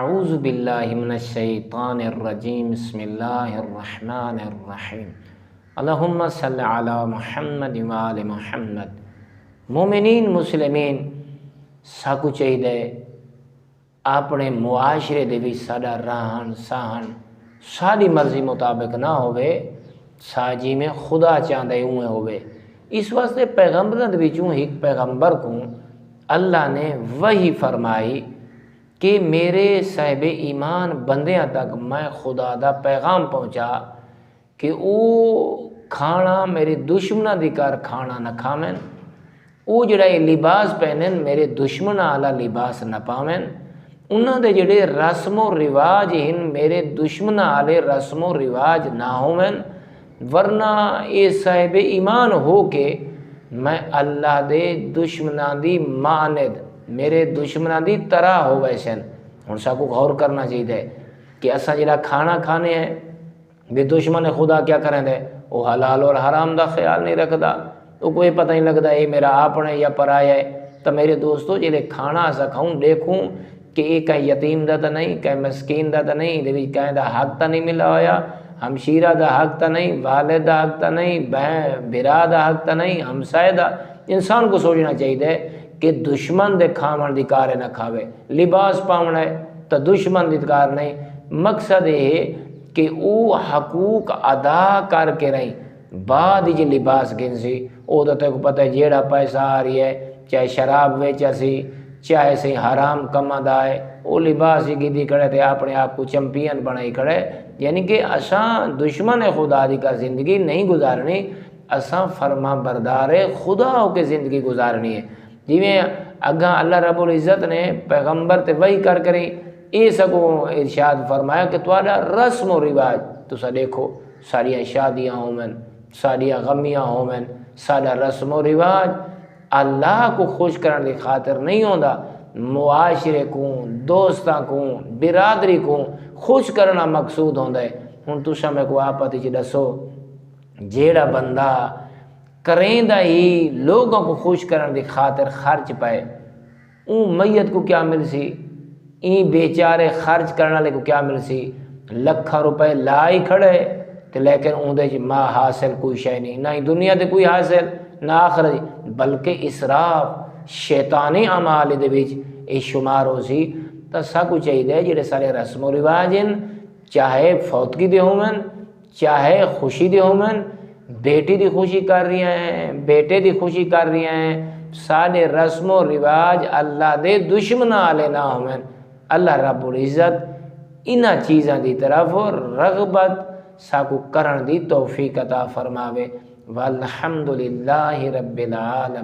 اعوذ باللہ من الشیطان الرجیم بسم اللہ الرحمن الرحیم اللہم صلی علی محمد وآل محمد۔ مومنین مسلمین ساکو چاہیے اپنے معاشرے دے بھی ساڈا رہن سہن ساری مرضی مطابق نہ ہوئے، ساجی میں خدا چاہدے اوے ہوئے۔ اس واسطے پیغمبروں دے وچوں ایک پیغمبر کو اللہ نے وحی فرمائی کہ میرے صاحب ایمان بندیاں تک میں خدا دا پیغام پہنچا کہ او کھانا میرے دشمناں دی کر کھانا نہ کھاویں، او جڑا لباس پہنن میرے دشمناں والا لباس نہ پاویں، انہاں دے جڑے رسم و رواج ہیں میرے دشمناں والے رسم و رواج نہ ہوویں، ورنہ اے صاحب ایمان ہو کے میں اللہ دے دشمناں دی مانند میرے دشمناں دی طرح ہو ویسن۔ ہن ساکو غور کرنا چاہیے کہ اساں جڑا کھانا کھانے ہیں بے دشمن خدا کیا کریں دے، وہ حلال اور حرام دا خیال نہیں رکھدا، تو کوئی پتہ نہیں لگتا یہ میرا اپنا یا پرایا ہے۔ تو میرے دوستو جلے کھانا اسا کھاؤں دیکھوں کہ یہ کہیں یتیم دا تا نہیں، کہیں مسکین دا تا نہیں، دے وچ کہیں دا حق تا نہیں ملا ہویا، ہمشیرہ دا حق تا نہیں، والد دا حق تا نہیں، بھرا دا حق تا نہیں، ہمسائے دا۔ انسان کو سوچنا چاہیے کہ دشمن دے کھاون دی کار نہ کھاوے، لباس پاونا ہے تو دشمن دی کار نہیں، مقصد یہ کہ او حقوق ادا کر کے رہیں بعد جی لباس گنسی، او تو تے کو پتہ ہے جیڑا پیسہ آ رہی ہے چاہے شراب ویچا سی چاہے سی حرام کما دا ہے وہ لباس ہی گدی کھڑے تھے اپنے آپ کو چمپئن بنائی کھڑے، یعنی کہ اساں دشمن خدا دی کا زندگی نہیں گزارنی، اساں فرما بردار خدا ہو کے زندگی گزارنی ہے۔ جی میں اگاں اللہ رب العزت نے پیغمبر تے وحی کر کریں اے سگو ارشاد فرمایا کہ تواڈا رسم و رواج تسا دیکھو ساریاں شادیاں ہومن ساریاں غمیاں ہومن، ساڈا رسم و رواج اللہ کو خوش کرنے کی خاطر نہیں ہوندا، معاشرے کو دوستاں کو برادری کو خوش کرنا مقصود ہوندا ہے۔ ہن تسا میں کو آپت وچ دسو جیڑا بندہ کریندا ہی لوگوں کو خوش کرنے کی خاطر خرچ پائے، اون میت کو کیا مل سی؟ این بیچارے خرچ کرنے والے کو کیا مل سی؟ لکھاں روپے لائی کھڑے تے لیکن اون دے ماں حاصل کوئی شے نہیں، نہ ہی دنیا تے کوئی حاصل نہ آخرت، بلکہ اسراف شیطانی اعمال دے وچ اے شمار ہو سی۔ تو ساکو چاہیے جڑے سارے رسم و رواج ہیں چاہے فوتگی دے ہومن چاہے خوشی دے ہومن، بیٹی دی خوشی کر رہی ہیں بیٹے دی خوشی کر رہی ہیں، سارے رسم و رواج اللہ دے دشمناں والے نہ ہومن۔ اللہ رب العزت انہاں چیزاں دی طرف رغبت ساکو کرن دی توفیق عطا فرماوے۔ والحمدللہ رب العالمین۔